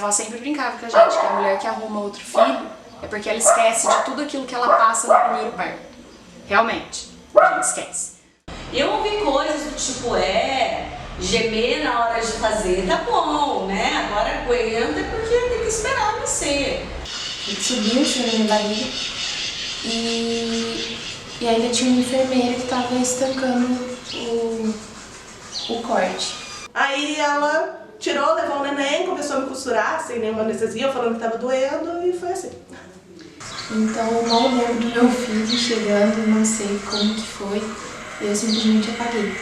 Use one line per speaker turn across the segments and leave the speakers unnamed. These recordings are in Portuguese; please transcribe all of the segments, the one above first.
ela sempre brincava com a gente que a mulher que arruma outro filho é porque ela esquece de tudo aquilo que ela passa no primeiro parto. Realmente, a gente esquece.
Eu ouvi coisas do tipo, gemer na hora de fazer, tá bom, né? Agora aguenta porque tem que esperar nascer.
Ele subiu, chorou na minha barriga e ainda tinha uma enfermeira que estava estancando o corte.
Aí ela tirou, levou o neném, começou a me costurar sem nenhuma anestesia, falando que tava doendo e foi assim.
Então eu mal lembro do meu filho chegando, não sei como que foi, eu simplesmente apaguei.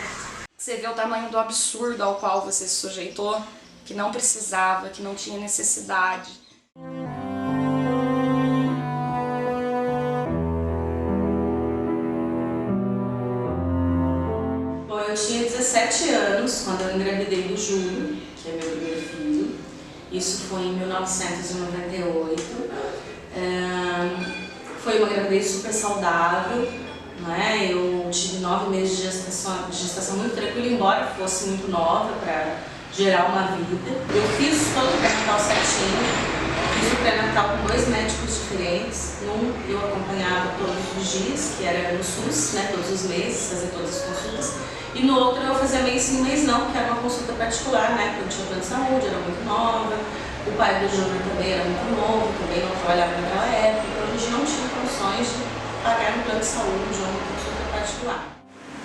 Você vê o tamanho do absurdo ao qual você se sujeitou, que não precisava, que não tinha necessidade.
Bom, eu tinha 17 anos quando eu engravidei do Júlio, que é meu primeiro filho. Isso foi em 1998. Foi uma gravidez super saudável, né? Eu tive 9 meses de gestação muito tranquila, embora fosse muito nova para gerar uma vida. Eu fiz todo o pré-natal certinho, fiz o pré-natal com 2 médicos diferentes. Num eu acompanhava todos os dias, que era no SUS, né? Todos os meses, fazia todas as consultas. E no outro eu fazia mês sim, mês não, que era uma consulta particular, né? Porque eu tinha plano de saúde, era muito nova. O pai do Júnior também era muito novo, também não trabalhava naquela época, então a gente não tinha condições de pagar no plano de saúde ou uma consulta particular.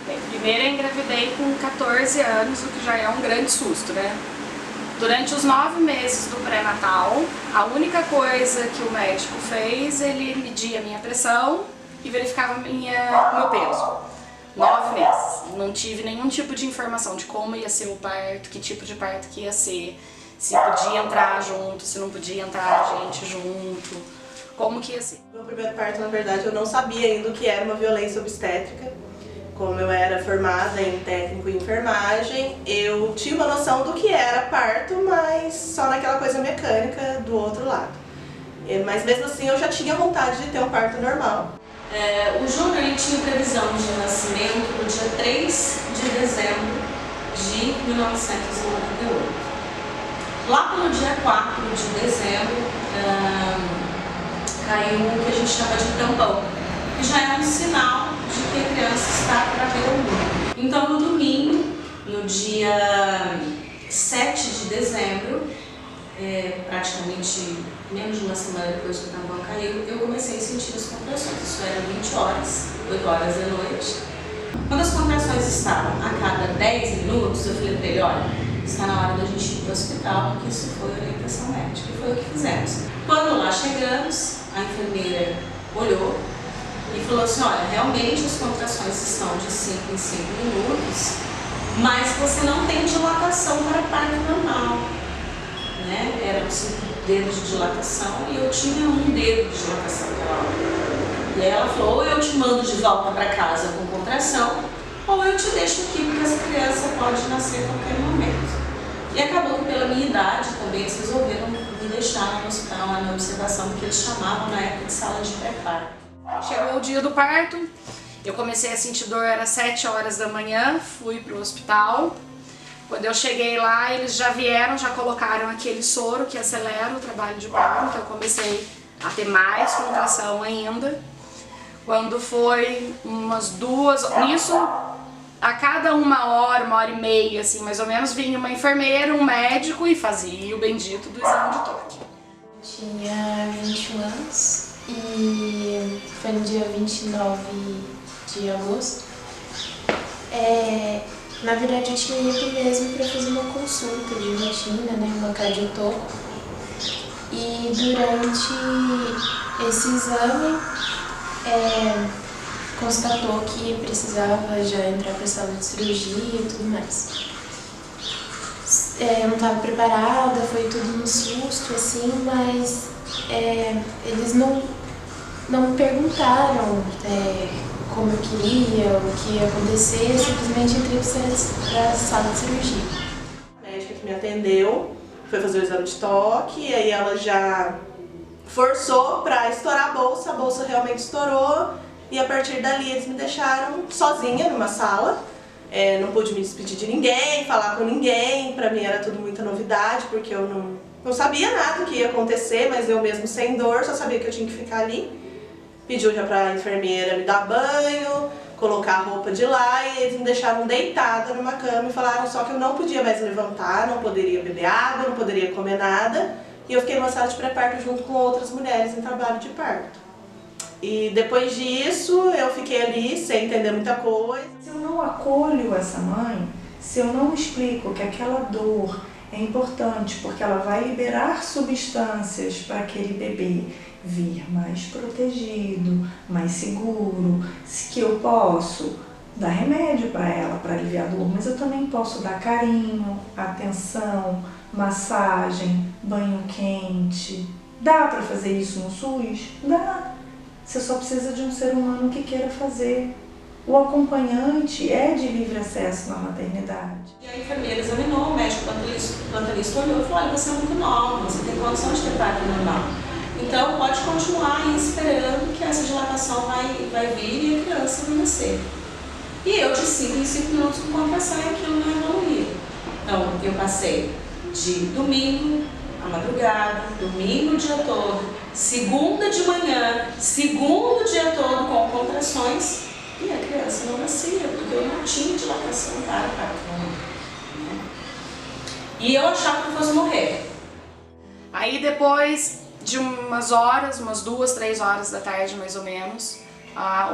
Bem, primeiro eu engravidei com 14 anos, o que já é um grande susto, né? Durante os 9 meses do pré-natal, a única coisa que o médico fez, ele media a minha pressão e verificava o meu peso. 9 meses. Não tive nenhum tipo de informação de como ia ser o parto, que tipo de parto que ia ser, se podia entrar junto, se não podia entrar gente junto, como que ia ser.
Meu primeiro parto, na verdade, eu não sabia ainda o que era uma violência obstétrica. Como eu era formada em técnico em enfermagem, eu tinha uma noção do que era parto, mas só naquela coisa mecânica do outro lado. Mas mesmo assim eu já tinha vontade de ter um parto normal.
O Júnior ele tinha previsão de nascimento no dia 3 de dezembro de 1998. Lá pelo dia 4 de dezembro, caiu o que a gente chama de tampão, que já é um sinal de que a criança está para ver o mundo. Então no domingo, no dia 7 de dezembro, praticamente menos de uma semana depois que o tampão caiu, eu comecei a sentir as contrações. Isso era 20 horas, 8 horas da noite. Quando as contrações estavam a cada 10 minutos, eu falei para ele, olha, está na hora da gente ir para o hospital, porque isso foi orientação médica, e foi o que fizemos. Quando lá chegamos, a enfermeira olhou e falou assim, olha, realmente as contrações estão de 5 em 5 minutos, mas você não tem dilatação para parto normal. Né? Eram 5 dedos de dilatação e eu tinha 1 dedo de dilatação naquela hora. E aí ela falou, ou eu te mando de volta para casa com contração, ou eu te deixo aqui porque essa criança pode nascer a qualquer momento. E acabou que pela minha idade também eles resolveram me deixar no hospital, na observação, que eles chamavam na época de sala de pré-parto.
Chegou o dia do parto, eu comecei a sentir dor, era 7 horas da manhã, fui para o hospital. Quando eu cheguei lá, eles já vieram, já colocaram aquele soro que acelera o trabalho de parto, então eu comecei a ter mais contração ainda. Quando foi umas 2, nisso, a cada 1 hora, 1 hora e meia, assim, mais ou menos, vinha uma enfermeira, um médico e fazia o bendito do exame de toque.
Tinha 21 anos e foi no dia 29 de agosto. Na verdade, eu tinha ido mesmo para fazer uma consulta de rotina, né, uma cardiotoco. E durante esse exame, constatou que precisava já entrar para a sala de cirurgia e tudo mais. Eu não estava preparada, foi tudo no susto, assim, mas eles não me perguntaram como eu queria, o que ia acontecer, eu simplesmente entrei para a sala de cirurgia.
A médica que me atendeu foi fazer o exame de toque, e aí ela já forçou para estourar a bolsa realmente estourou, e a partir dali eles me deixaram sozinha numa sala. Não pude me despedir de ninguém, falar com ninguém, pra mim era tudo muita novidade, porque eu Não sabia nada do que ia acontecer, mas eu mesmo sem dor, só sabia que eu tinha que ficar ali. Pediu já pra enfermeira me dar banho, colocar a roupa de lá, e eles me deixaram deitada numa cama e falaram só que eu não podia mais levantar, não poderia beber água, não poderia comer nada. E eu fiquei numa sala de pré-parto junto com outras mulheres em trabalho de parto. E depois disso eu fiquei ali sem entender muita coisa.
Se eu não acolho essa mãe, se eu não explico que aquela dor é importante porque ela vai liberar substâncias para aquele bebê vir mais protegido, mais seguro, que eu posso dar remédio para ela, para aliviar a dor, mas eu também posso dar carinho, atenção, massagem, banho quente. Dá para fazer isso no SUS? Dá. Você só precisa de um ser humano que queira fazer. O acompanhante é de livre acesso na maternidade.
E a enfermeira examinou, o médico plantonista olhou e falou: olha, você é muito nova, você tem condição de ter parto normal. Então pode continuar aí esperando que essa dilatação vai vir e a criança vai nascer. E eu de 5 em 5 minutos com contração e aquilo não evoluía. Então eu passei de domingo à madrugada, domingo o dia todo, segunda de manhã, segundo dia todo com contrações, e a criança não nascia, porque eu não tinha dilatação para parto. E eu achava que eu fosse morrer.
Aí depois de umas horas, umas 2, 3 horas da tarde mais ou menos,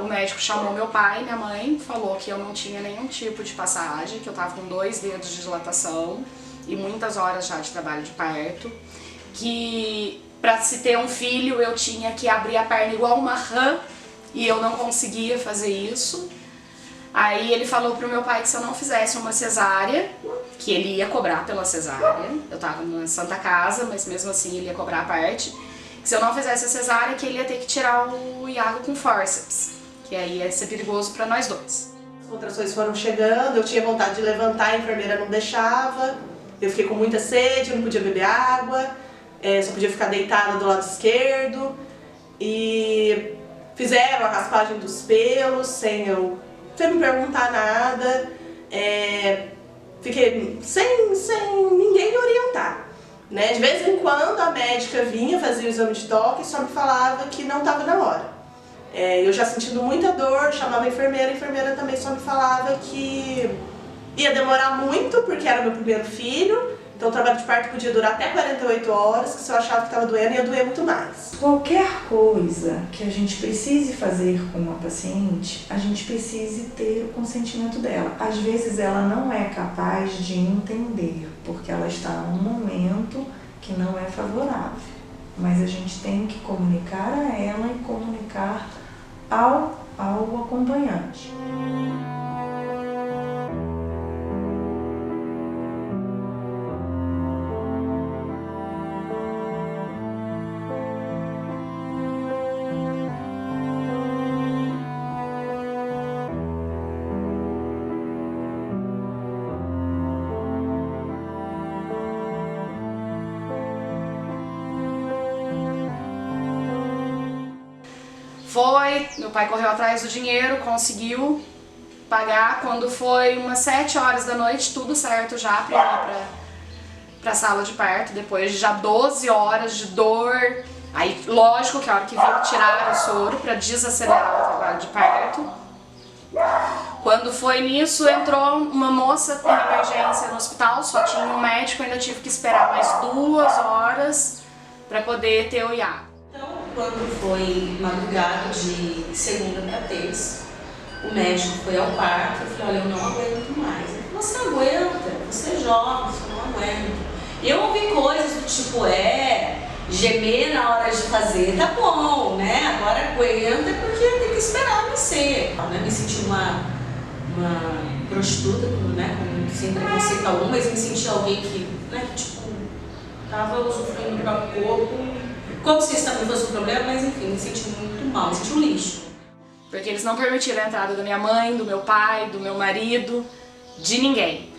o médico chamou meu pai e minha mãe, falou que eu não tinha nenhum tipo de passagem, que eu tava com 2 dedos de dilatação e muitas horas já de trabalho de parto, que para se ter um filho eu tinha que abrir a perna igual uma rã e eu não conseguia fazer isso. Aí ele falou pro meu pai que se eu não fizesse uma cesárea, que ele ia cobrar pela cesárea, eu tava na Santa Casa, mas mesmo assim ele ia cobrar a parte, que se eu não fizesse a cesárea, que ele ia ter que tirar o Iago com fórceps, que aí ia ser perigoso pra nós dois.
As contrações foram chegando, eu tinha vontade de levantar, a enfermeira não deixava, eu fiquei com muita sede, eu não podia beber água, só podia ficar deitada do lado esquerdo, e fizeram a raspagem dos pelos sem me perguntar nada, fiquei sem ninguém me orientar. Né? De vez em quando a médica vinha, fazia o exame de toque e só me falava que não estava na hora. Eu já sentindo muita dor, chamava a enfermeira também só me falava que ia demorar muito porque era meu primeiro filho, então o trabalho de parto podia durar até 48 horas, que se eu achava que estava doendo ia doer muito mais.
Qualquer coisa que a gente precise fazer com uma paciente, a gente precise ter o consentimento dela. Às vezes ela não é capaz de entender, porque ela está num momento que não é favorável. Mas a gente tem que comunicar a ela e comunicar ao acompanhante.
Meu pai correu atrás do dinheiro, conseguiu pagar. Quando foi umas 7 horas da noite, tudo certo já pra ir pra sala de parto, depois de já 12 horas de dor. Aí, lógico que a hora que viram tirar o soro pra desacelerar o trabalho de parto. Quando foi nisso, entrou uma moça com emergência no hospital, só tinha um médico, ainda tive que esperar mais 2 horas pra poder ter o Iago.
Quando foi madrugada de segunda para terça, o médico foi ao parto e falou: olha, eu não aguento mais. Ele falou: você aguenta, você é jovem, você não aguenta. E eu ouvi coisas do tipo: gemer na hora de fazer, tá bom, né? Agora aguenta porque tem que esperar nascer. Me senti uma prostituta, né? Sem preconceito algum, mas me senti alguém que, né, tipo, tava usufruindo do próprio corpo. Como se isso também fosse um problema, mas enfim, me senti muito mal, me senti um lixo.
Porque eles não permitiram a entrada da minha mãe, do meu pai, do meu marido, de ninguém.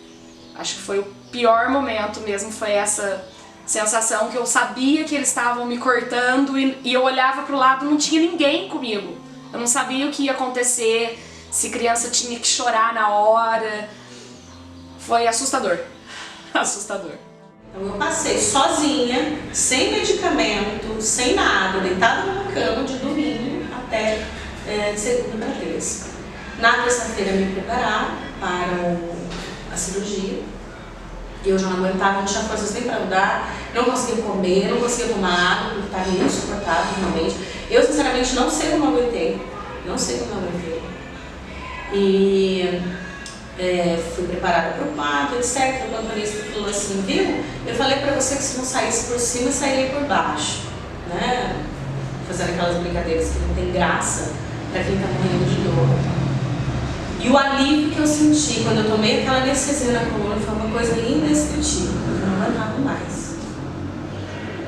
Acho que foi o pior momento mesmo, foi essa sensação que eu sabia que eles estavam me cortando e eu olhava pro lado, não tinha ninguém comigo. Eu não sabia o que ia acontecer, se criança tinha que chorar na hora. Foi assustador, assustador.
Então eu passei sozinha, sem medicamento, sem nada, deitada numa cama de domingo até segunda para terça. Na terça-feira me prepararam para a cirurgia. Eu já não aguentava, não tinha forças nem para andar, não conseguia comer, não conseguia tomar água, porque estava insuportável realmente. Eu sinceramente não sei como aguentei, não sei como aguentei. E fui preparada para o parto, etc. O plantonista falou assim, viu? Eu falei para você que se não saísse por cima, sairia por baixo, né? Fazendo aquelas brincadeiras que não tem graça para quem está morrendo de dor. E o alívio que eu senti quando eu tomei aquela anestesia na coluna foi uma coisa indescritível. Eu não aguentava mais.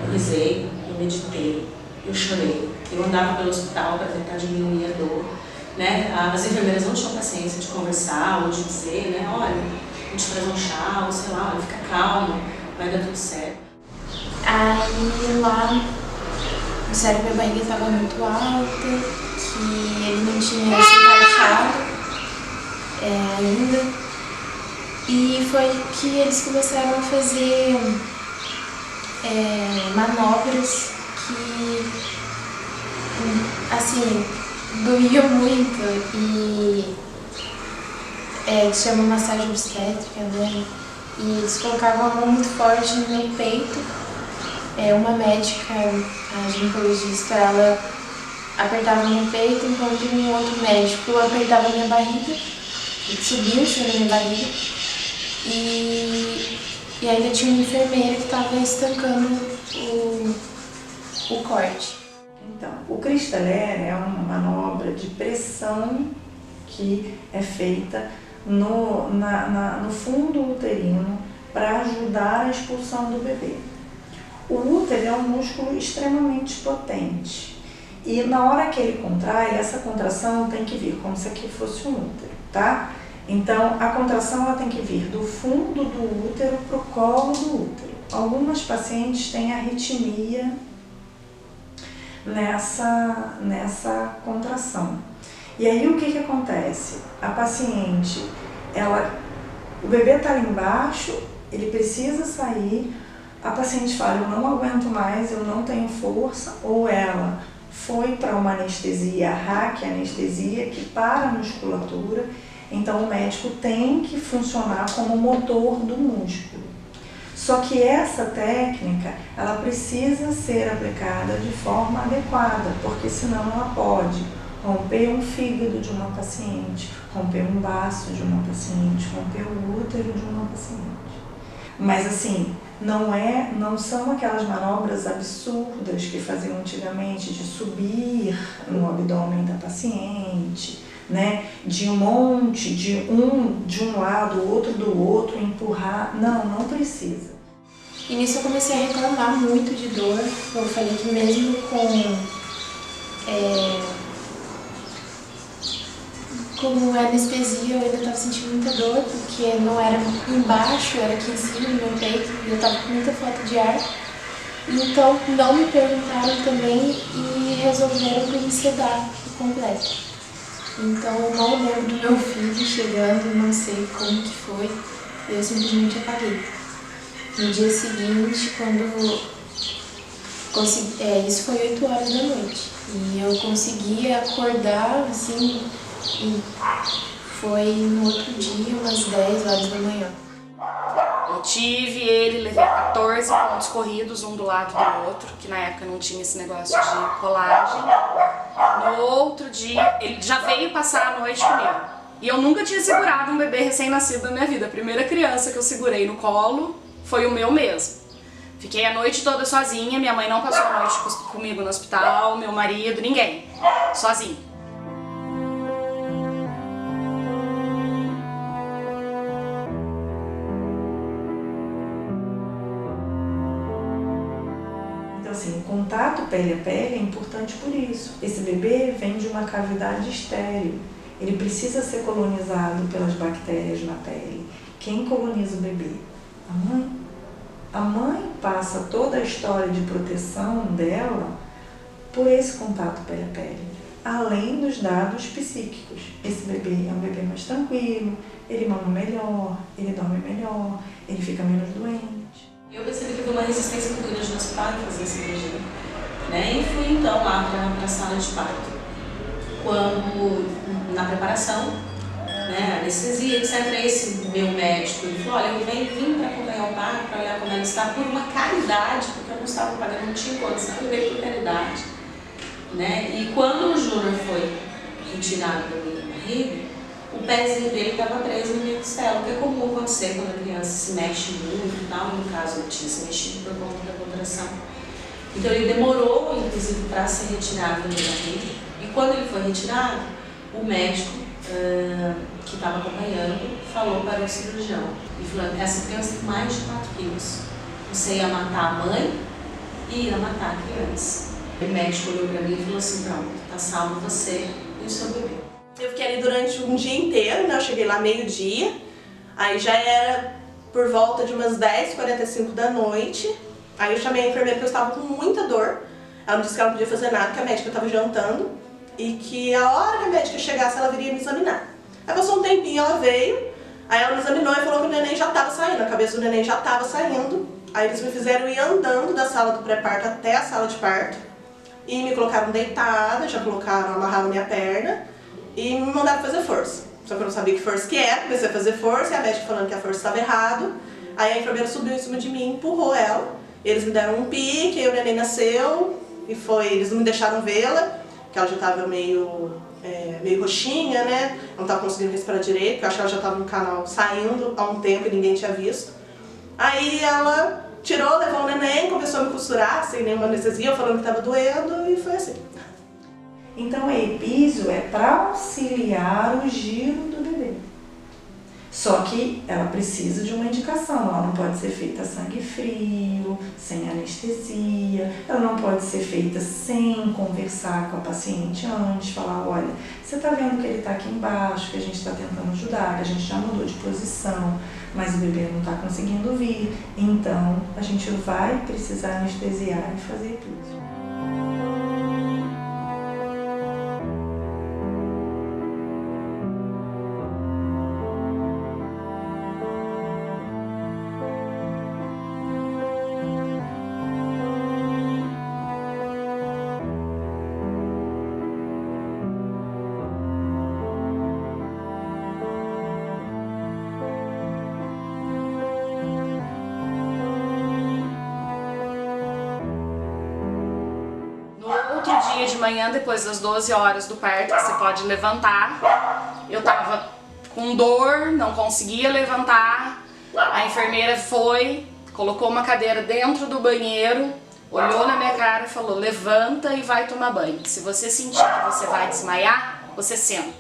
Eu rezei, eu meditei, eu chorei. Eu andava pelo hospital para tentar diminuir a dor. Né? As enfermeiras não tinham paciência de conversar ou de dizer, né? Olha, vou te trazer um chá, ou sei lá, olha, fica calma, vai dar tudo certo.
Aí lá, disseram que minha barriga estava muito alta, que ele não tinha se encaixado ainda. E foi que eles começaram a fazer manobras que, assim, doía muito e chama massagem obstétrica, né? E eles colocavam a mão muito forte no meu peito. Uma médica, a ginecologista, ela apertava meu peito, enquanto um outro médico apertava minha barriga, subia sobre a minha barriga. E ainda tinha uma enfermeira que estava estancando o corte.
Então, o Crystal-Air é uma manobra de pressão que é feita no fundo uterino para ajudar a expulsão do bebê. O útero é um músculo extremamente potente e na hora que ele contrai, essa contração tem que vir como se aqui fosse um útero, tá? Então, a contração ela tem que vir do fundo do útero para o colo do útero. Algumas pacientes têm arritmia nessa contração. E aí o que acontece? A paciente, o bebê está ali embaixo, ele precisa sair, a paciente fala, eu não aguento mais, eu não tenho força, ou ela foi para uma anestesia, a raquianestesia, que para a musculatura, então o médico tem que funcionar como motor do músculo. Só que essa técnica, ela precisa ser aplicada de forma adequada, porque senão ela pode romper um fígado de uma paciente, romper um baço de uma paciente, romper o útero de uma paciente. Mas assim, não são aquelas manobras absurdas que faziam antigamente de subir no abdômen da paciente, né? De um monte, de um lado, o outro do outro, empurrar. Não precisa.
E nisso eu comecei a reclamar muito de dor. Eu falei que mesmo com anestesia eu ainda estava sentindo muita dor, porque não era embaixo, era aqui em cima do meu peito, e eu estava com muita falta de ar. Então não me perguntaram também e resolveram me sedar por completo. Então eu não lembro do meu filho chegando, não sei como que foi, eu simplesmente apaguei. No dia seguinte, quando consegui, isso foi 8 horas da noite, e eu consegui acordar, assim, e foi no outro dia, umas 10 horas da manhã.
Eu tive ele, levei 14 pontos corridos, um do lado do outro, que na época não tinha esse negócio de colagem. No outro dia, ele já veio passar a noite comigo. E eu nunca tinha segurado um bebê recém-nascido na minha vida. A primeira criança que eu segurei no colo foi o meu mesmo. Fiquei a noite toda sozinha, minha mãe não passou a noite comigo no hospital, meu marido, ninguém. Sozinha.
Assim, o contato pele a pele é importante por isso. Esse bebê vem de uma cavidade estéril. Ele precisa ser colonizado pelas bactérias na pele. Quem coloniza o bebê? A mãe. A mãe passa toda a história de proteção dela por esse contato pele a pele, além dos dados psíquicos. Esse bebê é um bebê mais tranquilo, ele mama melhor, ele dorme melhor, ele fica menos doente.
Eu percebi que havia uma resistência muito grande no hospital em fazer a cirurgia, né? E fui então lá para a sala de parto. Quando, na preparação, né, anestesia, etc., esse meu médico, ele falou, olha, eu vim para acompanhar o parto, para olhar como ela está, por uma caridade, porque eu não estava pagando, não tinha condição, eu veio por caridade, né? E quando o Júnior foi retirado da minha barriga, o pezinho dele estava preso no minha costela, que é comum acontecer quando a criança se mexe muito e tal, no caso ele tinha se mexido por conta da contração. Então ele demorou, inclusive, para ser retirado da minha barriga, e quando ele foi retirado, o médico que estava acompanhando falou para o cirurgião, e falou, essa criança tem mais de 4 quilos, você ia matar a mãe e ia matar a criança. O médico olhou para mim e falou assim, pronto, tá salvo você e o seu bebê.
Eu fiquei ali durante um dia inteiro, né? Eu cheguei lá meio-dia, aí já era por volta de umas 10h45 da noite, aí eu chamei a enfermeira porque eu estava com muita dor, ela me disse que ela não podia fazer nada, que a médica estava jantando, e que a hora que a médica chegasse ela viria me examinar. Aí passou um tempinho, ela veio, aí ela me examinou e falou que o neném já estava saindo, a cabeça do neném já estava saindo, aí eles me fizeram ir andando da sala do pré-parto até a sala de parto, e me colocaram deitada, já colocaram, amarraram minha perna, e me mandaram fazer força. Só que eu não sabia que força que era, comecei a fazer força, e a médica falando que a força estava errado. Aí a enfermeira subiu em cima de mim, empurrou ela. Eles me deram um pique, aí o neném nasceu, e eles não me deixaram vê-la, que ela já estava meio roxinha, né? Não estava conseguindo respirar direito, porque eu acho que ela já estava no canal saindo há um tempo e ninguém tinha visto. Aí ela tirou, levou o neném, começou a me costurar, sem nenhuma anestesia, falando que estava doendo, e foi assim.
Então a epísio é para auxiliar o giro do bebê. Só que ela precisa de uma indicação, ela não pode ser feita a sangue frio, sem anestesia, ela não pode ser feita sem conversar com a paciente antes, falar, olha, você está vendo que ele está aqui embaixo, que a gente está tentando ajudar, que a gente já mudou de posição, mas o bebê não está conseguindo vir, então a gente vai precisar anestesiar e fazer epísio.
Outro dia de manhã, depois das 12 horas do parto, que você pode levantar, eu tava com dor, não conseguia levantar, a enfermeira foi, colocou uma cadeira dentro do banheiro, olhou na minha cara e falou, levanta e vai tomar banho. Se você sentir que você vai desmaiar, você senta.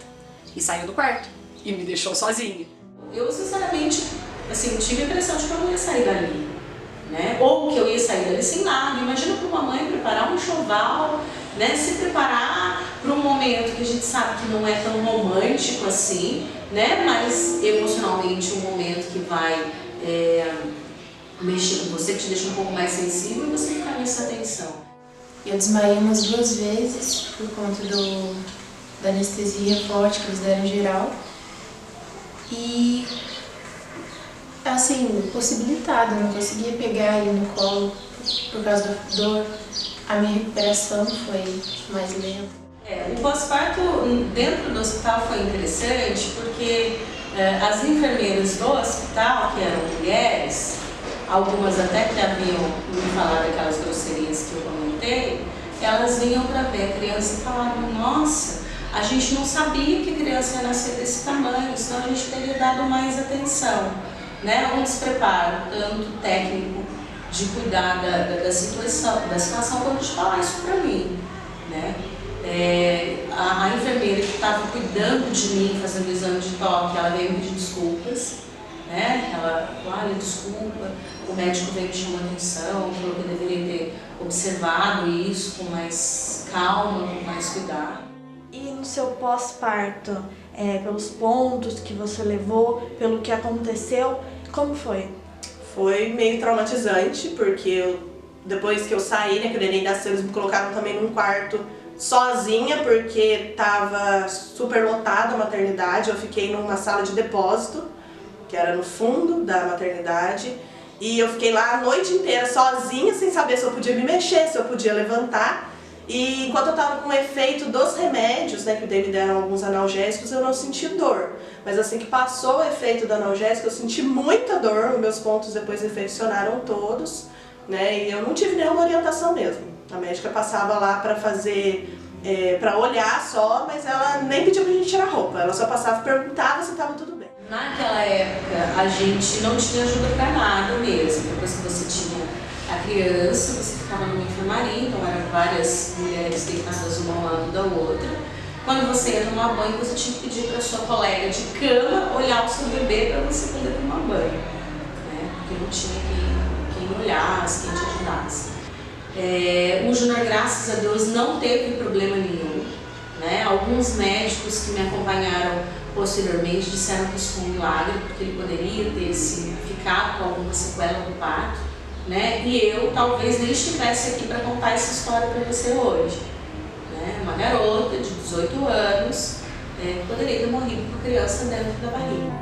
E saiu do quarto e me deixou sozinha.
Eu, sinceramente, assim, tive a impressão de que eu não ia sair dali. Né? Ou que eu ia sair dali sem nada. Imagina para uma mãe preparar um enxoval, né? Se preparar para um momento que a gente sabe que não é tão romântico assim, né? Mas emocionalmente um momento que vai mexer com você, que te deixa um pouco mais sensível, e você ficar nessa tensão.
Eu desmaiei umas 2 vezes por conta da anestesia forte que eles deram geral. E assim, possibilitada, eu não conseguia pegar ele no colo por causa da dor. A minha recuperação foi mais lenta.
O pós-parto dentro do hospital foi interessante porque as enfermeiras do hospital, que eram mulheres, algumas até que haviam me falado aquelas grosserias que eu comentei, elas vinham para ver a criança e falavam, nossa, a gente não sabia que a criança ia nascer desse tamanho, senão a gente teria dado mais atenção. Né, um despreparo, tanto técnico, de cuidar da situação, quanto de falar isso para mim. Né? A enfermeira que estava cuidando de mim, fazendo o exame de toque, ela veio me pedir desculpas. Né? Ela falou, olha, desculpa, o médico veio me chamar atenção, falou que eu deveria ter observado isso com mais calma, com mais cuidado.
E no seu pós-parto, pelos pontos que você levou, pelo que aconteceu, como foi?
Foi meio traumatizante, porque depois que eu saí, né, que o neném nasceu, eles me colocaram também num quarto sozinha, porque estava super lotada a maternidade. Eu fiquei numa sala de depósito, que era no fundo da maternidade, E eu fiquei lá a noite inteira sozinha, sem saber se eu podia me mexer, se eu podia levantar. E enquanto eu tava com o efeito dos remédios, né, que me deram alguns analgésicos, eu não senti dor. Mas assim que passou o efeito do analgésico, eu senti muita dor, os meus pontos depois infeccionaram todos, né, e eu não tive nenhuma orientação mesmo. A médica passava lá pra fazer, pra olhar só, mas ela nem pediu pra gente tirar roupa, ela só passava e perguntava se tava tudo bem.
Naquela época, a gente não tinha ajuda pra nada mesmo, depois que você tinha a criança, você ficava numa enfermaria, então eram várias mulheres deitadas uma ao lado da outra. Quando você ia tomar banho, você tinha que pedir para sua colega de cama olhar o seu bebê para você poder tomar banho, né? Porque não tinha quem olhasse, quem te ajudasse. O Júnior, graças a Deus, não teve problema nenhum, né? Alguns médicos que me acompanharam posteriormente disseram que isso foi um milagre, porque ele poderia ter ficado com alguma sequela do parto, né? E eu talvez nem estivesse aqui para contar essa história para você hoje, né? Uma garota de 18 anos poderia ter morrido por criança dentro da barriga.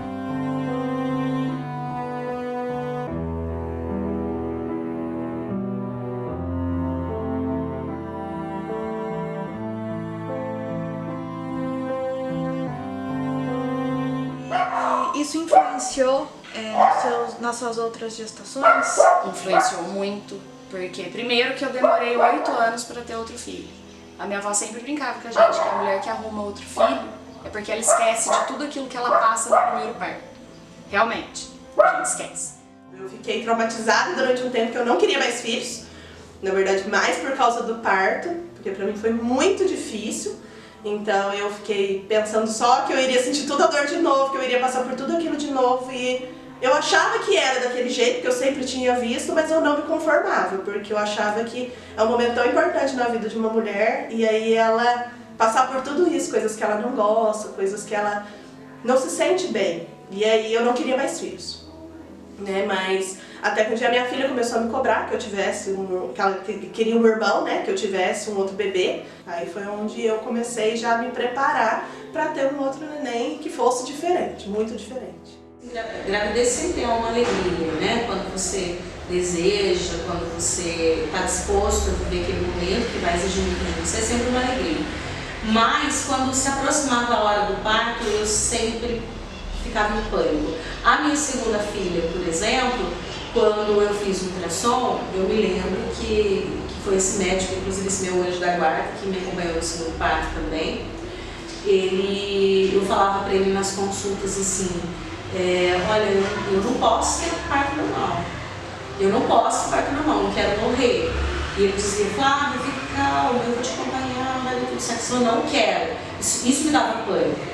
Isso influenciou nas suas outras gestações?
Influenciou muito, porque primeiro que eu demorei 8 anos para ter outro filho. A minha avó sempre brincava com a gente que a mulher que arruma outro filho é porque ela esquece de tudo aquilo que ela passa no primeiro parto. Realmente, a gente esquece.
Eu fiquei traumatizada durante um tempo que eu não queria mais filhos. Na verdade, mais por causa do parto, porque pra mim foi muito difícil. Então eu fiquei pensando só que eu iria sentir toda a dor de novo, que eu iria passar por tudo aquilo de novo. E eu achava que era daquele jeito que eu sempre tinha visto, mas eu não me conformava, porque eu achava que é um momento tão importante na vida de uma mulher, e aí ela passar por tudo isso, coisas que ela não gosta, coisas que ela não se sente bem. E aí eu não queria mais filhos, né? Mas até que um dia minha filha começou a me cobrar que eu tivesse que ela queria um irmão, né? Que eu tivesse um outro bebê. Aí foi onde eu comecei já a me preparar para ter um outro neném que fosse diferente, muito diferente.
Gravidez sempre é uma alegria, né? Quando você deseja, quando você está disposto a viver aquele momento que vai exigir muito de você, é sempre uma alegria. Mas quando se aproximava a hora do parto, eu sempre ficava em pânico. A minha segunda filha, por exemplo, quando eu fiz o ultrassom, eu me lembro que foi esse médico, inclusive esse meu anjo da guarda, que me acompanhou no segundo parto também. Eu falava para ele nas consultas assim, olha, eu não posso ter parto normal. Eu não posso ter parto normal, não quero morrer. E ele dizia, Flávia, fica calma, eu vou te acompanhar, vai dar tudo certo. Eu não quero. Isso me dava pânico.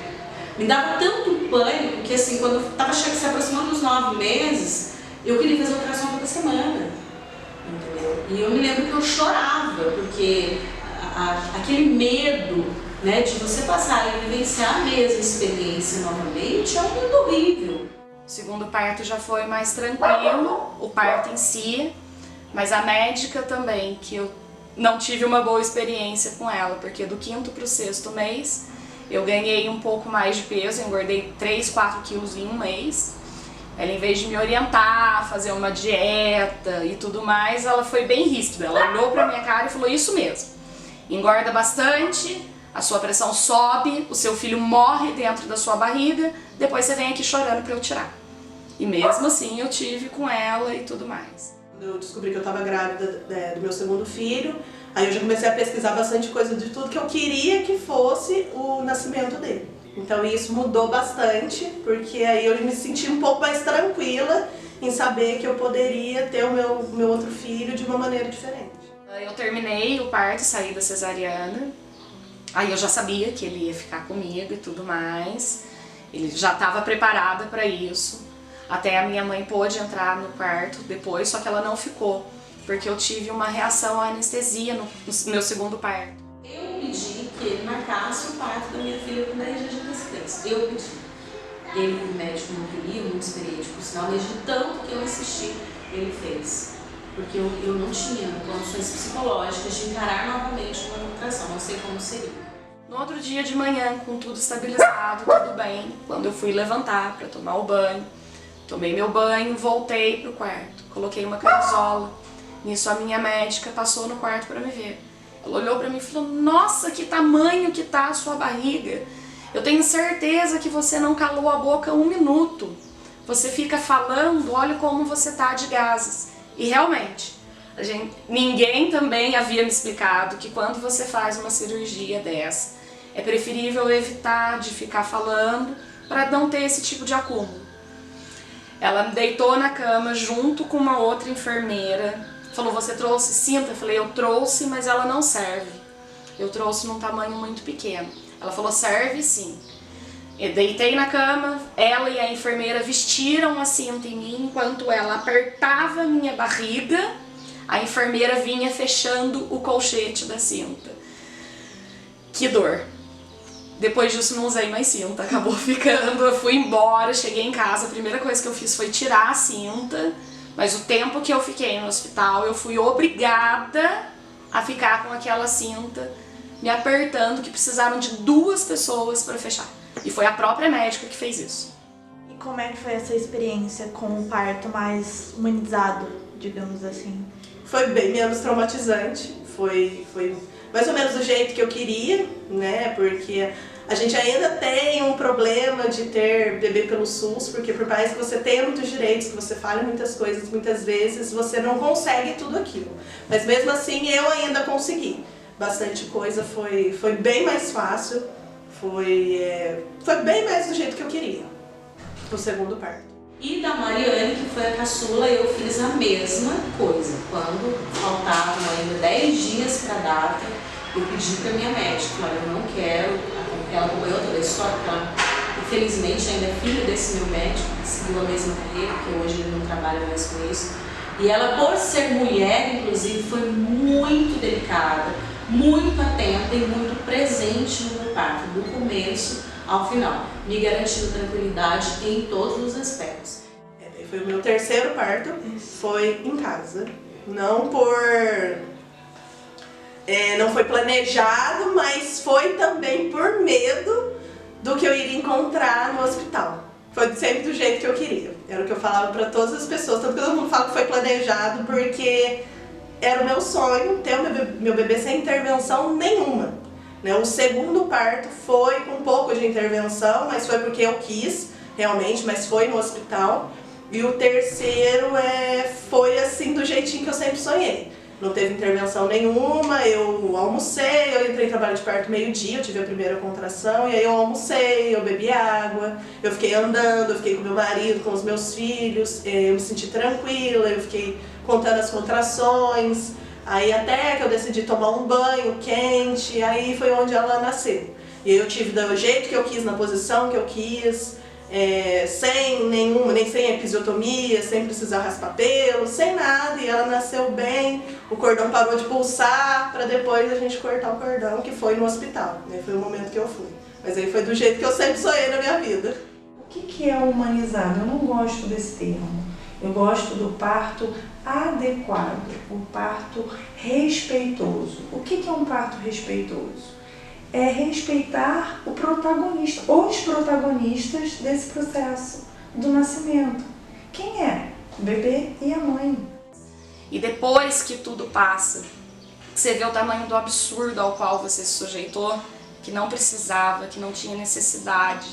Me dava tanto pânico que assim, quando eu estava se aproximando dos 9 meses, eu queria fazer ultrassom toda semana, entendeu? E eu me lembro que eu chorava, porque aquele medo, né, de você passar e vivenciar a mesma experiência novamente é um medo horrível.
O segundo parto já foi mais tranquilo, o parto em si, mas a médica também, que eu não tive uma boa experiência com ela, porque do 5º para o 6º mês eu ganhei um pouco mais de peso, engordei 3, 4 quilos em um mês. Ela, em vez de me orientar, fazer uma dieta e tudo mais, ela foi bem ríspida. Ela olhou pra minha cara e falou, isso mesmo, engorda bastante, a sua pressão sobe, o seu filho morre dentro da sua barriga, depois você vem aqui chorando pra eu tirar. E mesmo assim eu tive com ela e tudo mais.
Quando eu descobri que eu estava grávida do meu segundo filho, aí eu já comecei a pesquisar bastante coisa de tudo que eu queria que fosse o nascimento dele. Então isso mudou bastante, porque aí eu me senti um pouco mais tranquila em saber que eu poderia ter o meu outro filho de uma maneira diferente.
Eu terminei o parto, saí da cesariana, aí eu já sabia que ele ia ficar comigo e tudo mais, ele já estava preparada para isso. Até a minha mãe pôde entrar no quarto depois, só que ela não ficou, porque eu tive uma reação à anestesia no meu segundo parto.
Eu pedi que ele marcasse o parto da minha filha com 10 dias de antecedência. Eu pedi. Ele, o médico, não queria, muito experiente por sinal, mas de tanto que eu insisti, ele fez. Porque eu não tinha condições psicológicas de encarar novamente uma ultrassom, não sei como seria.
No outro dia de manhã, com tudo estabilizado, tudo bem, quando eu fui levantar para tomar o banho, Tomei meu banho, voltei pro quarto, coloquei uma camisola. Nisso a minha médica passou no quarto para me ver. Ela olhou para mim e falou: nossa, que tamanho que tá a sua barriga. Eu tenho certeza que você não calou a boca 1 minuto. Você fica falando, olha como você tá de gases. E realmente, ninguém também havia me explicado que quando você faz uma cirurgia dessa, é preferível evitar de ficar falando para não ter esse tipo de acúmulo. Ela me deitou na cama junto com uma outra enfermeira. Falou: você trouxe cinta? Eu falei: eu trouxe, mas ela não serve. Eu trouxe num tamanho muito pequeno. Ela falou: serve sim. Eu deitei na cama, ela e a enfermeira vestiram a cinta em mim, enquanto ela apertava a minha barriga, a enfermeira vinha fechando o colchete da cinta. Que dor! Depois disso não usei mais cinta, acabou ficando, eu fui embora, cheguei em casa, a primeira coisa que eu fiz foi tirar a cinta, mas o tempo que eu fiquei no hospital, eu fui obrigada a ficar com aquela cinta me apertando, que precisaram de 2 pessoas para fechar. E foi a própria médica que fez isso.
E como é que foi essa experiência com o parto mais humanizado, digamos assim?
Foi bem menos traumatizante, foi mais ou menos do jeito que eu queria, né? Porque a gente ainda tem um problema de ter bebê pelo SUS, porque por mais que você tenha muitos direitos, que você fale muitas coisas, muitas vezes você não consegue tudo aquilo. Mas mesmo assim eu ainda consegui. Bastante coisa, foi bem mais fácil, foi bem mais do jeito que eu queria, o segundo parto.
E da Mariane, que foi a caçula, eu fiz a mesma coisa. Quando faltavam ainda 10 dias para a data, eu pedi para minha médica: olha, eu não quero. Ela acompanhou toda a história, porque ela, infelizmente, ainda é filha desse meu médico, que seguiu a mesma carreira, que hoje ele não trabalha mais com isso. E ela, por ser mulher, inclusive, foi muito delicada, muito atenta e muito presente no meu parto, do começo ao final, me garantindo tranquilidade em todos os aspectos.
Foi o meu terceiro parto, foi em casa. Não foi planejado, mas foi também por medo do que eu iria encontrar no hospital. Foi sempre do jeito que eu queria. Era o que eu falava para todas as pessoas, tanto que todo mundo fala que foi planejado, porque era o meu sonho ter o meu bebê sem intervenção nenhuma. O segundo parto foi com um pouco de intervenção, mas foi porque eu quis, realmente, mas foi no hospital. E o terceiro foi assim, do jeitinho que eu sempre sonhei. Não teve intervenção nenhuma, eu almocei, eu entrei em trabalho de parto meio-dia, eu tive a primeira contração, e aí eu almocei, eu bebi água, eu fiquei andando, eu fiquei com meu marido, com os meus filhos, eu me senti tranquila, eu fiquei contando as contrações, aí até que eu decidi tomar um banho quente, aí foi onde ela nasceu. E eu tive do jeito que eu quis, na posição que eu quis, nem sem episiotomia, sem precisar raspar pelo, sem nada, e ela nasceu bem, o cordão parou de pulsar, para depois a gente cortar o cordão, que foi no hospital, foi o momento que eu fui. Mas aí foi do jeito que eu sempre sonhei na minha vida.
O que é humanizado? Eu não gosto desse termo. Eu gosto do parto adequado, o parto respeitoso. O que é um parto respeitoso? É respeitar o protagonista, os protagonistas desse processo do nascimento. Quem é? O bebê e a mãe.
E depois que tudo passa, que você vê o tamanho do absurdo ao qual você se sujeitou, que não precisava, que não tinha necessidade,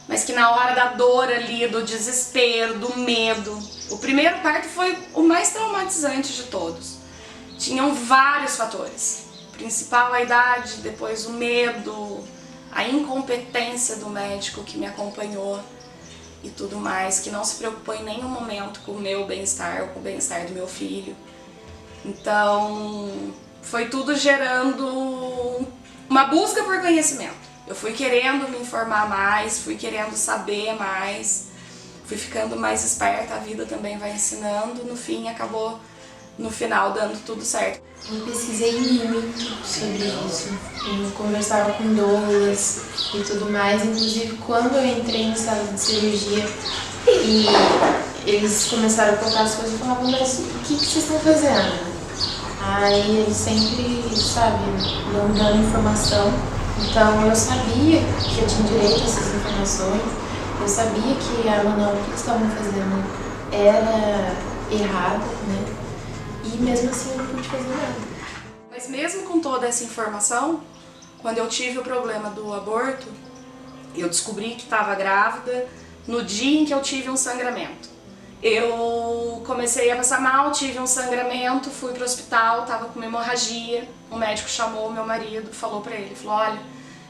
mas que na hora da dor ali, do desespero, do medo, o primeiro parto foi o mais traumatizante de todos. Tinham vários fatores. Principal a idade, depois o medo, a incompetência do médico que me acompanhou e tudo mais, que não se preocupou em nenhum momento com o meu bem-estar ou com o bem-estar do meu filho. Então, foi tudo gerando uma busca por conhecimento. Eu fui querendo me informar mais, fui querendo saber mais, fui ficando mais esperta, a vida também vai ensinando, no fim acabou, no final, dando tudo certo.
Eu pesquisei muito sobre isso, eu conversava com doulas e tudo mais, inclusive quando eu entrei na sala de cirurgia e eles começaram a colocar as coisas, eu falava: mas o que vocês estão fazendo? Aí eles sempre, não dando informação, então eu sabia que eu tinha direito a essas informações Eu sabia que a manobra que eles estavam fazendo era errada, né? E mesmo assim eu não pude fazer nada.
Mas mesmo com toda essa informação, quando eu tive o problema do aborto, eu descobri que estava grávida no dia em que eu tive um sangramento. Eu comecei a passar mal, tive um sangramento, fui pro hospital, tava com uma hemorragia. O médico chamou o meu marido, falou pra ele, falou, olha,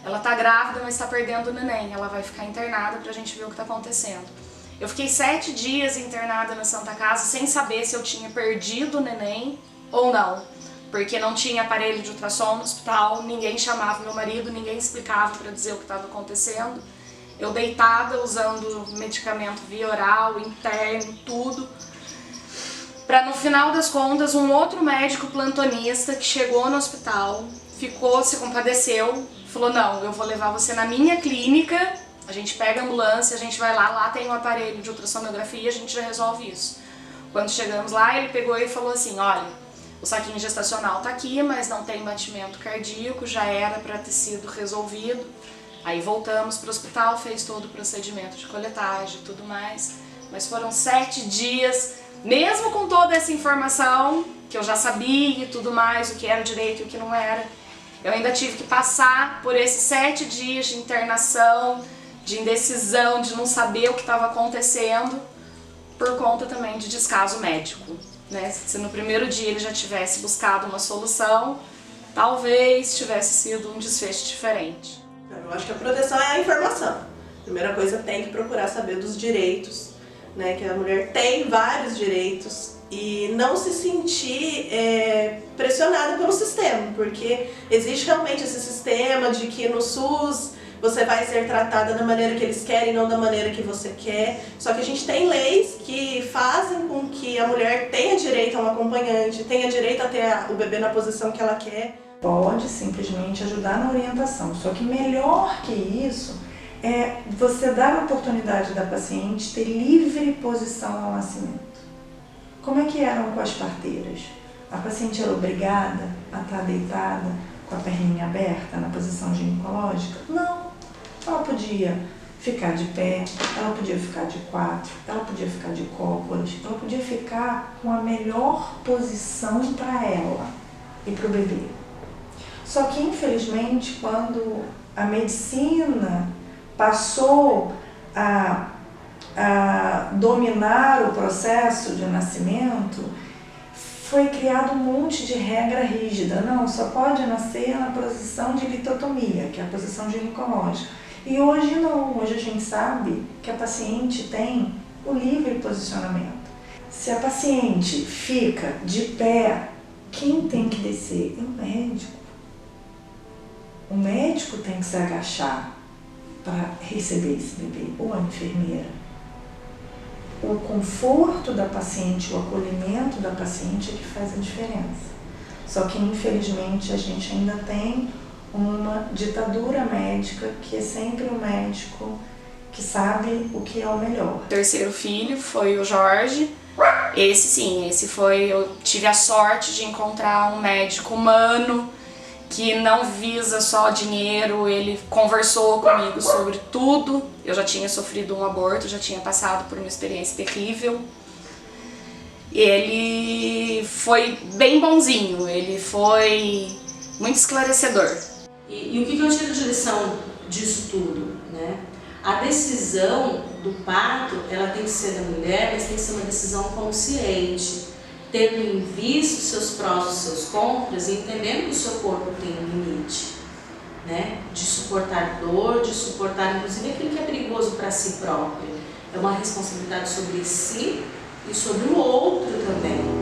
ela tá grávida, mas tá perdendo o neném, ela vai ficar internada pra gente ver o que tá acontecendo. Eu fiquei 7 dias internada na Santa Casa sem saber se eu tinha perdido o neném ou não, porque não tinha aparelho de ultrassom no hospital, ninguém chamava meu marido, ninguém explicava pra dizer o que estava acontecendo. Eu deitada, usando medicamento via oral, interno, tudo. Pra no final das contas, um outro médico plantonista que chegou no hospital, se compadeceu, falou, não, eu vou levar você na minha clínica, a gente pega a ambulância, a gente vai lá tem um aparelho de ultrassonografia, a gente já resolve isso. Quando chegamos lá, ele pegou e falou assim, olha, o saquinho gestacional tá aqui, mas não tem batimento cardíaco, já era pra ter sido resolvido. Aí voltamos para o hospital, fez todo o procedimento de coletagem e tudo mais, mas foram 7 dias, mesmo com toda essa informação, que eu já sabia e tudo mais, o que era direito e o que não era, eu ainda tive que passar por esses 7 dias de internação, de indecisão, de não saber o que estava acontecendo, por conta também de descaso médico, né? Se no primeiro dia ele já tivesse buscado uma solução, talvez tivesse sido um desfecho diferente.
Eu acho que a proteção é a informação. Primeira coisa, tem que procurar saber dos direitos, né? Que a mulher tem vários direitos e não se sentir pressionada pelo sistema, porque existe realmente esse sistema de que no SUS você vai ser tratada da maneira que eles querem, não da maneira que você quer. Só que a gente tem leis que fazem com que a mulher tenha direito a um acompanhante, tenha direito a ter o bebê na posição que ela quer.
Pode simplesmente ajudar na orientação, só que melhor que isso é você dar a oportunidade da paciente ter livre posição ao nascimento. Como é que eram com as parteiras? A paciente era obrigada a estar deitada com a perninha aberta na posição ginecológica? Não, ela podia ficar de pé, ela podia ficar de 4, ela podia ficar de cócoras, ela podia ficar com a melhor posição para ela e para o bebê. Só que, infelizmente, quando a medicina passou a dominar o processo de nascimento, foi criado um monte de regra rígida. Não, só pode nascer na posição de litotomia, que é a posição ginecológica. E hoje não, hoje a gente sabe que a paciente tem o livre posicionamento. Se a paciente fica de pé, quem tem que descer é o médico. O médico tem que se agachar para receber esse bebê, ou a enfermeira. O conforto da paciente, o acolhimento da paciente é que faz a diferença. Só que, infelizmente, a gente ainda tem uma ditadura médica, que é sempre o médico que sabe o que é o melhor.
O terceiro filho foi o Jorge. Eu tive a sorte de encontrar um médico humano, que não visa só dinheiro, ele conversou comigo sobre tudo. Eu já tinha sofrido um aborto, já tinha passado por uma experiência terrível. Ele foi bem bonzinho, ele foi muito esclarecedor.
E o que eu tiro de lição disso tudo, né? A decisão do parto, ela tem que ser da mulher, mas tem que ser uma decisão consciente, tendo em vista os seus prós e os seus contras e entendendo que o seu corpo tem um limite, né? De suportar dor, de suportar inclusive aquilo que é perigoso para si próprio. É uma responsabilidade sobre si e sobre o outro também.